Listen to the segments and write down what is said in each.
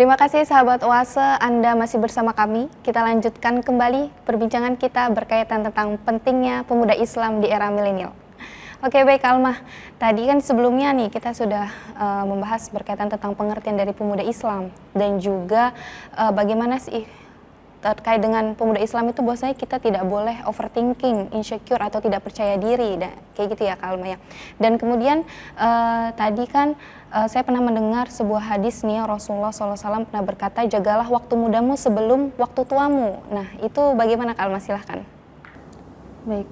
Terima kasih sahabat Oase, Anda masih bersama kami. Kita lanjutkan kembali perbincangan kita berkaitan tentang pentingnya pemuda Islam di era milenial. Oke, baik Almah, tadi kan sebelumnya nih kita sudah membahas berkaitan tentang pengertian dari pemuda Islam dan juga bagaimana sih terkait dengan pemuda Islam itu bahwasanya kita tidak boleh overthinking, insecure atau tidak percaya diri, kayak gitu ya Kak Alma ya. Dan kemudian tadi kan saya pernah mendengar sebuah hadis nih Rasulullah SAW pernah berkata, jagalah waktu mudamu sebelum waktu tuamu. Nah itu bagaimana Kak Alma, silahkan. Baik,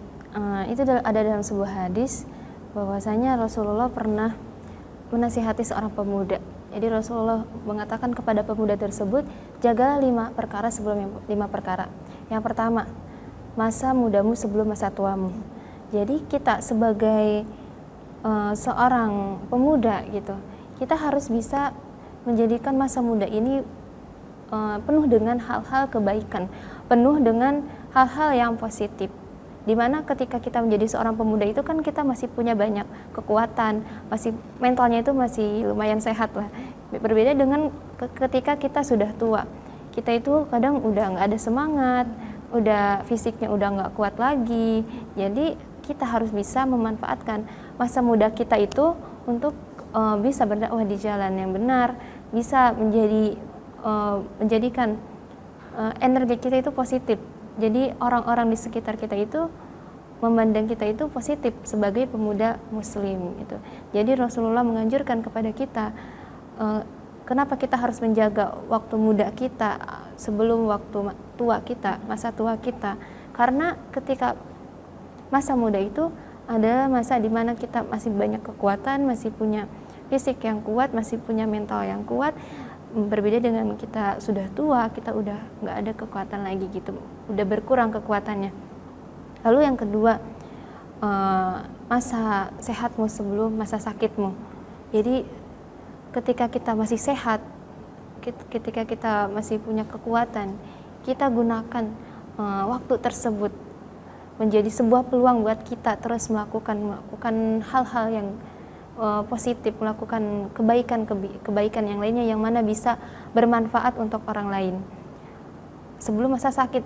itu ada dalam sebuah hadis bahwasanya Rasulullah pernah menasihati seorang pemuda. Jadi Rasulullah mengatakan kepada pemuda tersebut, jagalah 5 perkara sebelum 5 perkara. Yang pertama, masa mudamu sebelum masa tuamu. Jadi kita sebagai seorang pemuda gitu, kita harus bisa menjadikan masa muda ini penuh dengan hal-hal kebaikan, penuh dengan hal-hal yang positif. Dimana ketika kita menjadi seorang pemuda itu kan kita masih punya banyak kekuatan, masih mentalnya itu masih lumayan sehat lah. Berbeda dengan ketika kita sudah tua, kita itu kadang udah nggak ada semangat, udah fisiknya udah nggak kuat lagi. Jadi kita harus bisa memanfaatkan masa muda kita itu untuk bisa berdakwah di jalan yang benar, bisa menjadikan energi kita itu positif. Jadi orang-orang di sekitar kita itu memandang kita itu positif sebagai pemuda muslim gitu. Jadi Rasulullah menganjurkan kepada kita kenapa kita harus menjaga waktu muda kita sebelum waktu tua kita, masa tua kita. Karena ketika masa muda itu ada masa di mana kita masih banyak kekuatan, masih punya fisik yang kuat, masih punya mental yang kuat. Berbeda dengan kita sudah tua, kita udah nggak ada kekuatan lagi gitu, udah berkurang kekuatannya. Lalu yang kedua, masa sehatmu sebelum masa sakitmu. Jadi ketika kita masih sehat, ketika kita masih punya kekuatan, kita gunakan waktu tersebut menjadi sebuah peluang buat kita terus melakukan hal-hal yang positif, melakukan kebaikan yang lainnya yang mana bisa bermanfaat untuk orang lain. Sebelum masa sakit,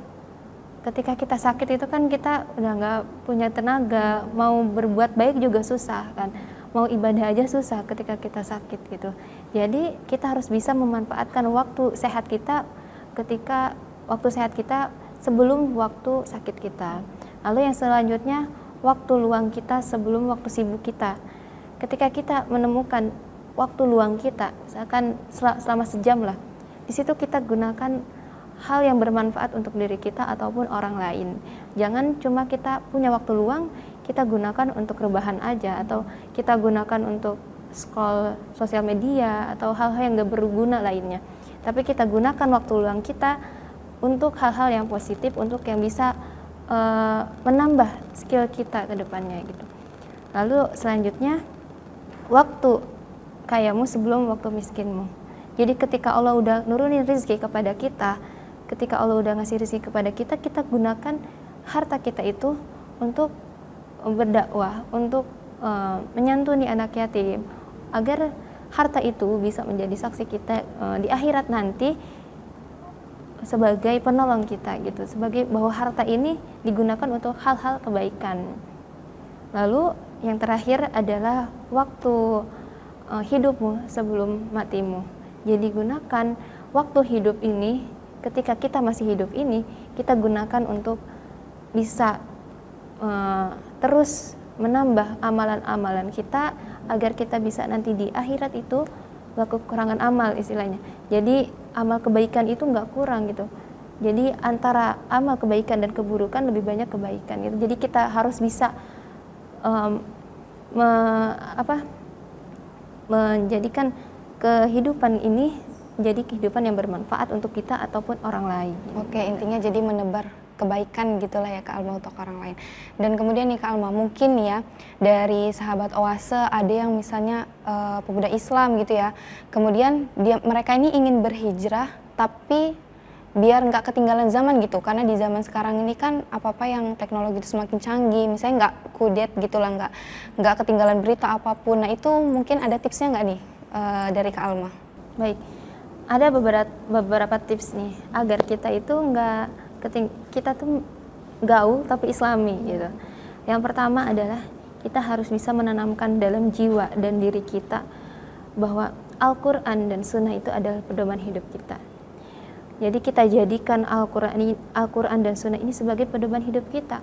ketika kita sakit itu kan kita udah nggak punya tenaga, mau berbuat baik juga susah kan, mau ibadah aja susah ketika kita sakit gitu. Jadi kita harus bisa memanfaatkan waktu sehat kita ketika waktu sehat kita sebelum waktu sakit kita. Lalu yang selanjutnya, waktu luang kita sebelum waktu sibuk kita. Ketika kita menemukan waktu luang kita, misalkan selama sejam lah, di situ kita gunakan hal yang bermanfaat untuk diri kita ataupun orang lain. Jangan cuma kita punya waktu luang, kita gunakan untuk rebahan aja, atau kita gunakan untuk scroll sosial media, atau hal-hal yang gak berguna lainnya. Tapi kita gunakan waktu luang kita untuk hal-hal yang positif, untuk yang bisa menambah skill kita ke depannya gitu. Lalu selanjutnya, waktu kayamu sebelum waktu miskinmu. Jadi ketika Allah udah nurunin rezeki kepada kita, ketika Allah udah ngasih rezeki kepada kita, kita gunakan harta kita itu untuk berdakwah, untuk menyantuni anak yatim, agar harta itu bisa menjadi saksi kita di akhirat nanti sebagai penolong kita gitu, sebagai bahwa harta ini digunakan untuk hal-hal kebaikan. Lalu yang terakhir adalah waktu hidupmu sebelum matimu. Jadi gunakan waktu hidup ini, ketika kita masih hidup ini, kita gunakan untuk bisa terus menambah amalan-amalan kita agar kita bisa nanti di akhirat itu gak kekurangan amal istilahnya. Jadi amal kebaikan itu gak kurang gitu. Jadi antara amal kebaikan dan keburukan lebih banyak kebaikan gitu. Jadi kita harus bisa menjadikan kehidupan ini menjadi kehidupan yang bermanfaat untuk kita ataupun orang lain. Oke, intinya jadi menebar kebaikan gitulah ya Kak Alma untuk orang lain. Dan kemudian nih Kak Alma, mungkin ya dari sahabat Oase ada yang misalnya pemuda Islam gitu ya, kemudian mereka ini ingin berhijrah tapi biar nggak ketinggalan zaman gitu, karena di zaman sekarang ini kan apa-apa yang teknologi itu semakin canggih, misalnya nggak kudet gitulah, nggak ketinggalan berita apapun. Nah itu mungkin ada tipsnya nggak nih dari Kak Alma? Baik, ada beberapa tips nih agar kita itu kita tuh gaul tapi islami gitu. Yang pertama adalah kita harus bisa menanamkan dalam jiwa dan diri kita bahwa Al-Quran dan Sunnah itu adalah pedoman hidup kita. Jadi kita jadikan Al-Quran dan Sunnah ini sebagai pedoman hidup kita.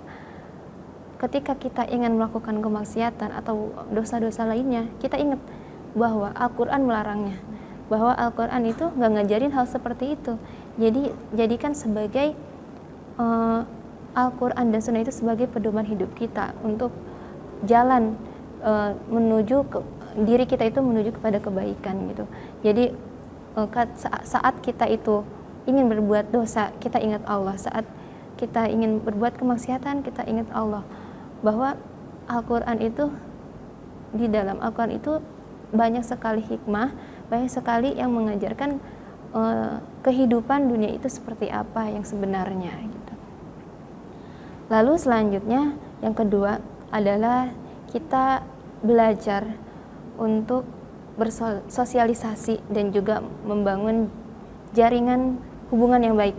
Ketika kita ingin melakukan kemaksiatan atau dosa-dosa lainnya, kita ingat bahwa Al-Quran melarangnya, bahwa Al-Quran itu nggak ngajarin hal seperti itu. Jadi jadikan sebagai Al-Quran dan Sunnah itu sebagai pedoman hidup kita untuk jalan menuju diri kita itu menuju kepada kebaikan gitu. Jadi saat kita itu ingin berbuat dosa, kita ingat Allah. Saat kita ingin berbuat kemaksiatan, kita ingat Allah. Bahwa Al-Quran itu, di dalam Al-Quran itu banyak sekali hikmah, banyak sekali yang mengajarkan kehidupan dunia itu seperti apa yang sebenarnya gitu. Lalu selanjutnya yang kedua adalah kita belajar untuk bersosialisasi dan juga membangun jaringan hubungan yang baik.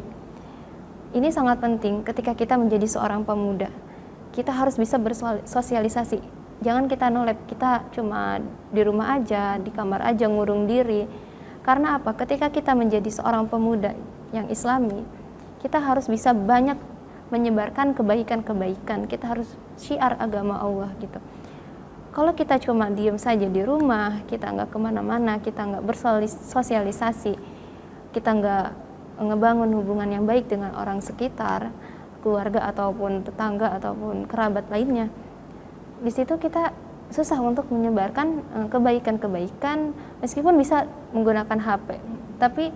Ini sangat penting ketika kita menjadi seorang pemuda. Kita harus bisa bersosialisasi. Jangan kita nolep, kita cuma di rumah aja, di kamar aja ngurung diri. Karena apa? Ketika kita menjadi seorang pemuda yang islami, kita harus bisa banyak menyebarkan kebaikan-kebaikan. Kita harus syiar agama Allah gitu. Kalau kita cuma diem saja di rumah, kita nggak kemana-mana, kita nggak bersosialisasi, kita nggak ngebangun hubungan yang baik dengan orang sekitar, keluarga ataupun tetangga ataupun kerabat lainnya, di situ kita susah untuk menyebarkan kebaikan-kebaikan meskipun bisa menggunakan HP. Tapi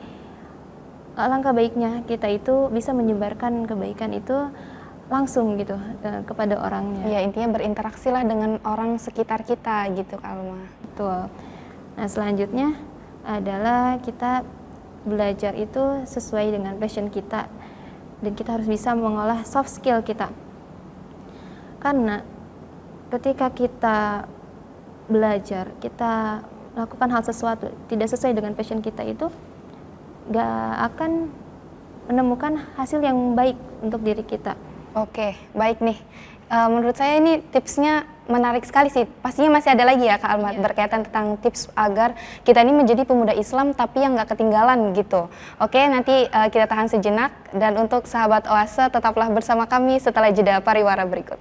alangkah baiknya kita itu bisa menyebarkan kebaikan itu langsung gitu kepada orangnya. Ya, intinya berinteraksi lah dengan orang sekitar kita gitu Alma. Betul. Nah, selanjutnya adalah kita belajar itu sesuai dengan passion kita, dan kita harus bisa mengolah soft skill kita. Karena ketika kita belajar, kita melakukan hal sesuatu tidak sesuai dengan passion kita, itu gak akan menemukan hasil yang baik untuk diri kita. Oke, baik nih. Menurut saya ini tipsnya menarik sekali sih. Pastinya masih ada lagi ya Kak Alma, berkaitan tentang tips agar kita ini menjadi pemuda Islam tapi yang gak ketinggalan gitu. Oke, nanti kita tahan sejenak, dan untuk sahabat Oase tetaplah bersama kami setelah jeda pariwara berikut.